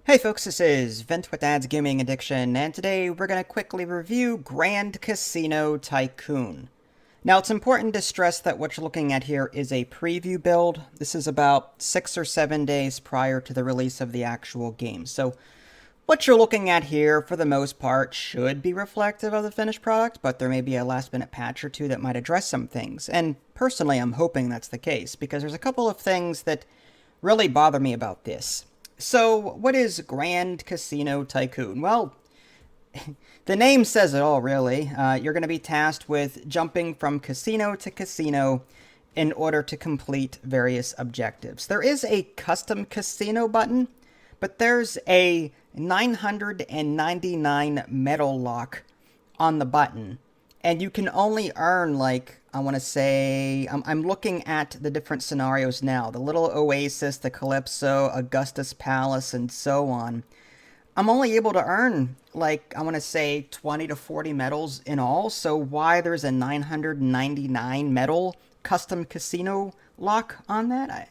Hey folks, this is Vent with Dad's Gaming Addiction, and today we're going to quickly review Grand Casino Tycoon. Now, it's important to stress that what you're looking at here is a preview build. This is about 6 or 7 days prior to the release of the actual game. So, what you're looking at here, for the most part, should be reflective of the finished product, but there may be a last-minute patch or two that might address some things. And personally, I'm hoping that's the case, because there's a couple of things that really bother me about this. So, what is Grand Casino Tycoon? Well, the name says it all, really. You're going to be tasked with jumping from casino to casino in order to complete various objectives. There is a custom casino button, but there's a 999 medal lock on the button, and you can only earn, like, I want to say, I'm looking at the different scenarios now. The Little Oasis, the Calypso, Augustus Palace, and so on. I'm only able to earn, like, I want to say 20 to 40 medals in all. So why there's a 999 medal custom casino lock on that?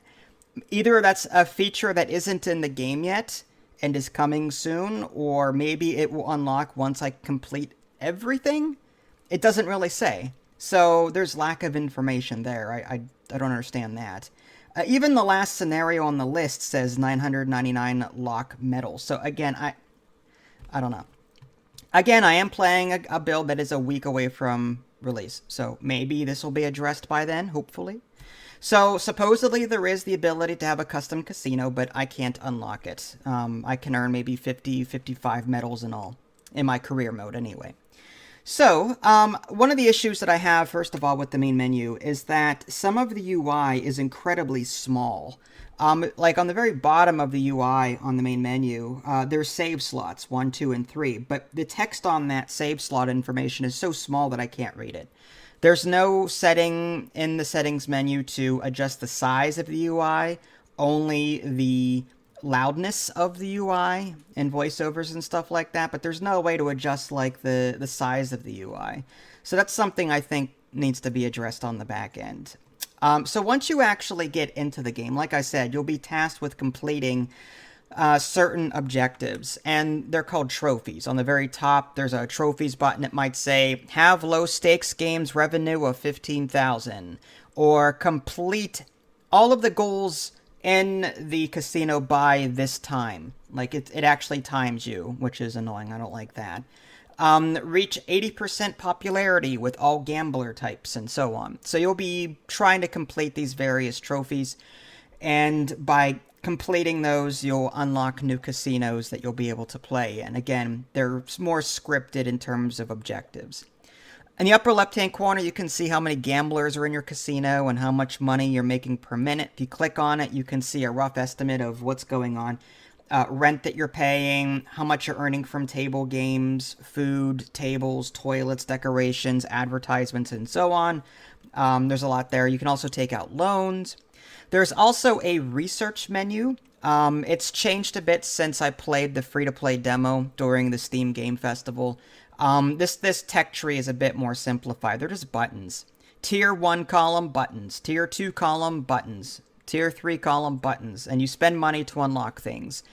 Either that's a feature that isn't in the game yet and is coming soon, or maybe it will unlock once I complete everything. It doesn't really say. So there's lack of information there. I don't understand that. Even the last scenario on the list says 999 lock medals. So again, I don't know. Again, I am playing a build that is a week away from release. So maybe this will be addressed by then, hopefully. So supposedly there is the ability to have a custom casino, but I can't unlock it. I can earn maybe 50, 55 medals in all. In my career mode anyway. So, one of the issues that I have, first of all, with the main menu is that some of the UI is incredibly small. Like on the very bottom of the UI on the main menu, there's save slots, 1, 2, and 3, but the text on that save slot information is so small that I can't read it. There's no setting in the settings menu to adjust the size of the UI, only the loudness of the UI and voiceovers and stuff like that, but there's no way to adjust like the size of the UI. So that's something I think needs to be addressed on the back end. So once you actually get into the game, like I said, you'll be tasked with completing certain objectives, and they're called trophies. On the very top, there's a trophies button. It might say, have low stakes games revenue of 15,000, or complete all of the goals in the casino by this time. Like, it actually times you, which is annoying. I don't like that. Reach 80% popularity with all gambler types, and so on. So you'll be trying to complete these various trophies, and by completing those, you'll unlock new casinos that you'll be able to play. And again, they're more scripted in terms of objectives. In the upper left-hand corner, you can see how many gamblers are in your casino and how much money you're making per minute. If you click on it, you can see a rough estimate of what's going on. Rent that you're paying, how much you're earning from table games, food, tables, toilets, decorations, advertisements, and so on. There's a lot there. You can also take out loans. There's also a research menu. It's changed a bit since I played the free-to-play demo during the Steam Game Festival. This tech tree is a bit more simplified. They're just buttons. Tier 1 column, buttons. Tier 2 column, buttons. Tier 3 column, buttons. And you spend money to unlock things.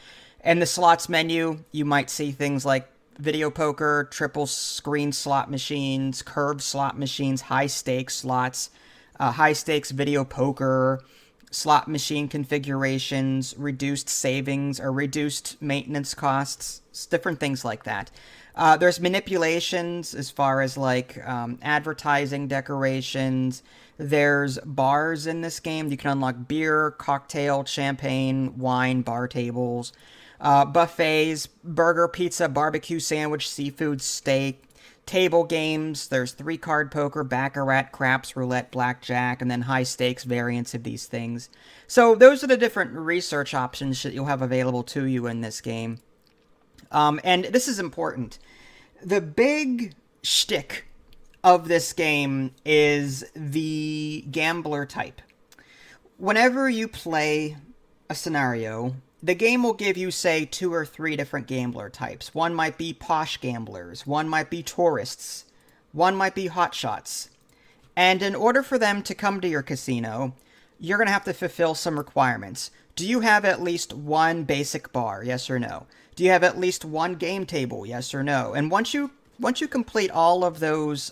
In the slots menu, you might see things like video poker, triple screen slot machines, curved slot machines, high stakes slots, high stakes video poker, slot machine configurations, reduced savings or reduced maintenance costs, different things like that. There's manipulations as far as like advertising decorations. There's bars in this game. You can unlock beer, cocktail, champagne, wine, bar tables, buffets, burger, pizza, barbecue sandwich, seafood, steak, table games. There's 3-card poker, baccarat, craps, roulette, blackjack, and then high stakes variants of these things. So those are the different research options that you'll have available to you in this game. And this is important. The big shtick of this game is the gambler type. Whenever you play a scenario, the game will give you, say, 2 or 3 different gambler types. One might be posh gamblers, one might be tourists, one might be hotshots. And in order for them to come to your casino, you're going to have to fulfill some requirements. Do you have at least one basic bar? Yes or no? Do you have at least one game table? Yes or no? And once you complete all of those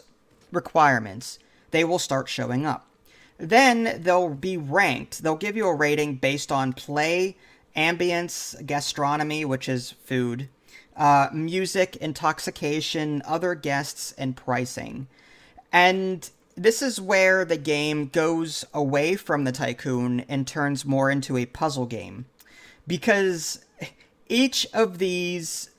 requirements, they will start showing up. Then they'll be ranked. They'll give you a rating based on play, ambience, gastronomy, which is food, music, intoxication, other guests, and pricing. And this is where the game goes away from the Tycoon and turns more into a puzzle game. Because each of these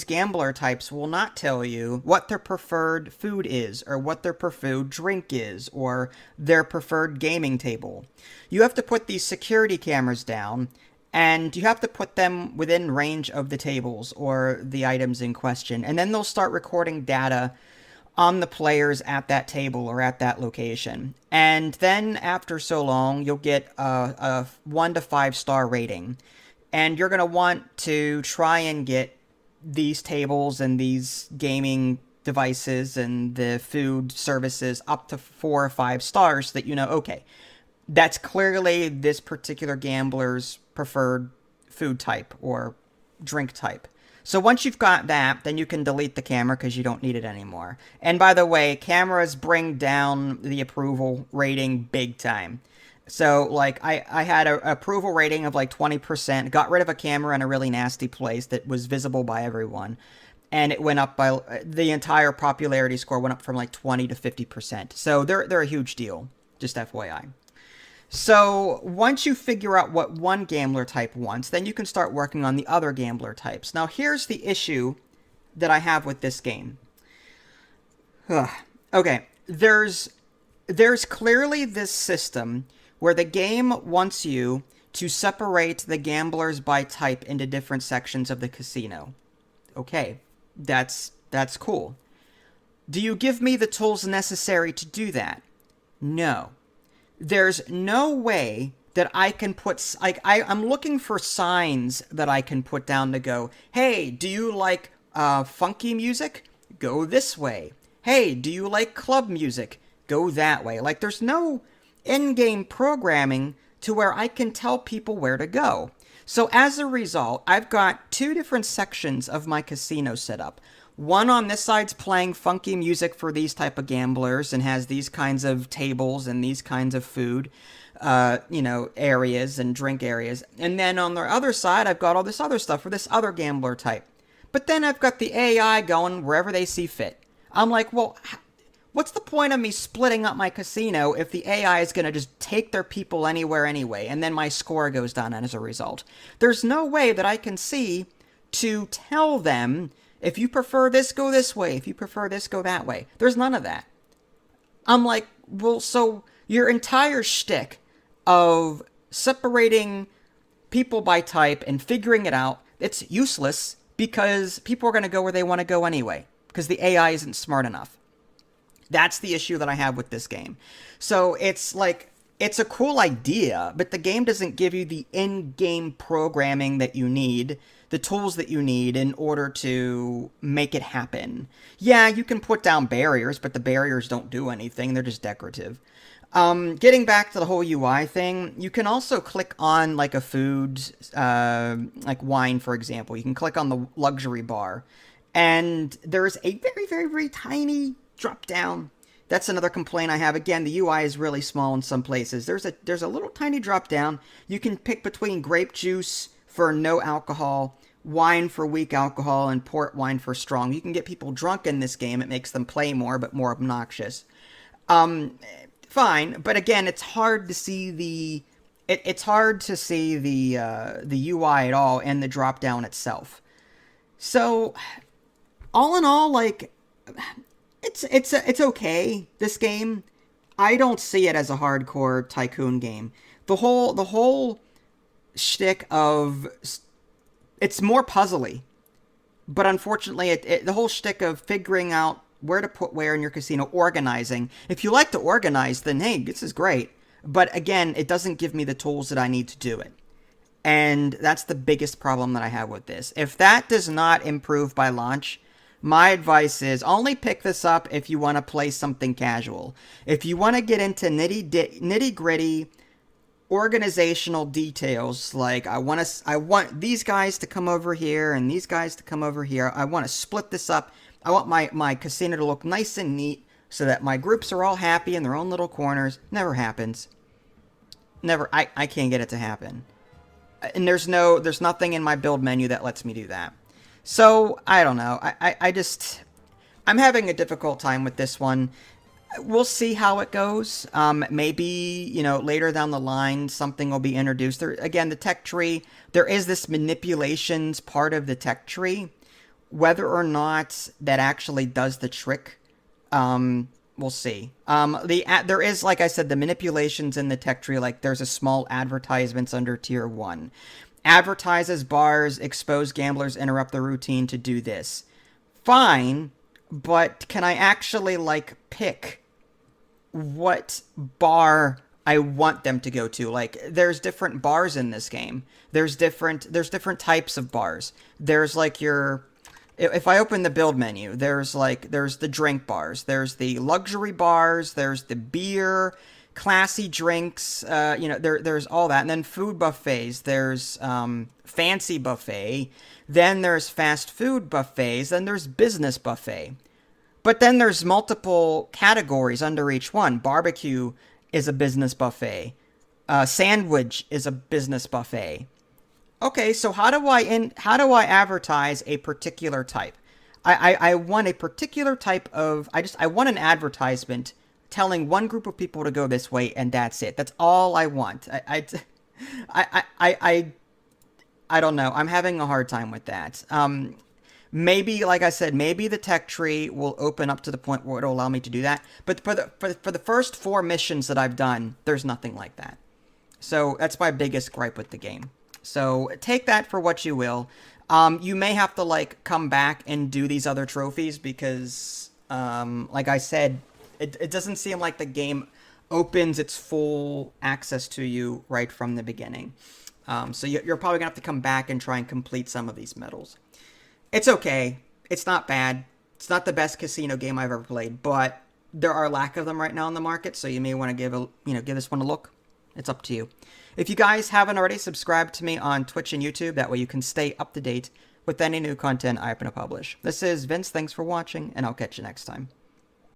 gambler types will not tell you what their preferred food is, or what their preferred drink is, or their preferred gaming table. You have to put these security cameras down, and you have to put them within range of the tables or the items in question, and then they'll start recording data on the players at that table or at that location. And then after so long, you'll get a 1 to 5 star rating. And you're going to want to try and get these tables and these gaming devices and the food services up to 4 or 5 stars, so that you know, okay, that's clearly this particular gambler's preferred food type or drink type. So once you've got that, then you can delete the camera because you don't need it anymore. And by the way, cameras bring down the approval rating big time. So, like, I had an approval rating of like 20%, got rid of a camera in a really nasty place that was visible by everyone, and it went up by, the entire popularity score went up from like 20 to 50%. So they're a huge deal, just FYI. So once you figure out what one gambler type wants, then you can start working on the other gambler types. Now here's the issue that I have with this game. Okay, there's clearly this system where the game wants you to separate the gamblers by type into different sections of the casino. Okay, that's cool. Do you give me the tools necessary to do that? No. There's no way that I can put, like, I'm looking for signs that I can put down to go, hey, do you like funky music? Go this way. Hey, do you like club music? Go that way. Like, there's no in-game programming to where I can tell people where to go. So as a result, I've got 2 different sections of my casino set up. One on this side's playing funky music for these type of gamblers and has these kinds of tables and these kinds of food, areas and drink areas. And then on the other side, I've got all this other stuff for this other gambler type. But then I've got the AI going wherever they see fit. I'm like, well, what's the point of me splitting up my casino if the AI is going to just take their people anywhere anyway, and then my score goes down as a result? There's no way that I can see to tell them, if you prefer this, go this way. If you prefer this, go that way. There's none of that. I'm like, well, so your entire shtick of separating people by type and figuring it out, it's useless because people are going to go where they want to go anyway, because the AI isn't smart enough. That's the issue that I have with this game. So it's like, it's a cool idea, but the game doesn't give you the in-game programming that you need, the tools that you need in order to make it happen. Yeah, you can put down barriers, but the barriers don't do anything. They're just decorative. Getting back to the whole UI thing, you can also click on like a food, like wine, for example. You can click on the luxury bar, and there's a very, very, very tiny drop down. That's another complaint I have. Again, the UI is really small in some places. There's a little tiny drop down. You can pick between grape juice for no alcohol, wine for weak alcohol, and port wine for strong. You can get people drunk in this game. It makes them play more, but more obnoxious. Fine, but again, it's hard to see the UI at all and the drop down itself. So, all in all, like, it's okay, this game. I don't see it as a hardcore Tycoon game. The whole shtick of, it's more puzzly, but unfortunately, the whole shtick of figuring out where to put where in your casino, organizing. If you like to organize, then hey, this is great. But again, it doesn't give me the tools that I need to do it. And that's the biggest problem that I have with this. If that does not improve by launch, my advice is only pick this up if you want to play something casual. If you want to get into nitty-gritty organizational details, like I want these guys to come over here and these guys to come over here. I want to split this up. I want my casino to look nice and neat so that my groups are all happy in their own little corners. Never happens. Never. I can't get it to happen. And there's nothing in my build menu that lets me do that. So I don't know. I'm having a difficult time with this one. We'll see how it goes. Maybe, later down the line, something will be introduced. Again, the tech tree, there is this manipulations part of the tech tree. Whether or not that actually does the trick, we'll see. There is, like I said, the manipulations in the tech tree. Like, there's a small advertisements under tier 1. Advertises bars, expose gamblers, interrupt the routine to do this. Fine, but can I actually, pick what bar I want them to go to? Like, there's different bars in this game. There's different types of bars. There's if I open the build menu, there's the drink bars, there's the luxury bars, there's the beer, classy drinks, there's all that. And then food buffets, there's fancy buffet, then there's fast food buffets, then there's business buffet. But then there's multiple categories under each one. Barbecue is a business buffet. Sandwich is a business buffet. Okay, so how do I advertise a particular type? I want a particular type of I want an advertisement telling one group of people to go this way, and that's it. That's all I want. I don't know. I'm having a hard time with that. Maybe, like I said, maybe the tech tree will open up to the point where it'll allow me to do that. But for the first 4 missions that I've done, there's nothing like that. So that's my biggest gripe with the game. So take that for what you will. You may have to come back and do these other trophies because, like I said, it doesn't seem like the game opens its full access to you right from the beginning. So you're probably gonna have to come back and try and complete some of these medals. It's okay. It's not bad. It's not the best casino game I've ever played, but there are a lack of them right now in the market, so you may want to give this one a look. It's up to you. If you guys haven't already, subscribed to me on Twitch and YouTube. That way you can stay up to date with any new content I happen to publish. This is Vince. Thanks for watching, and I'll catch you next time.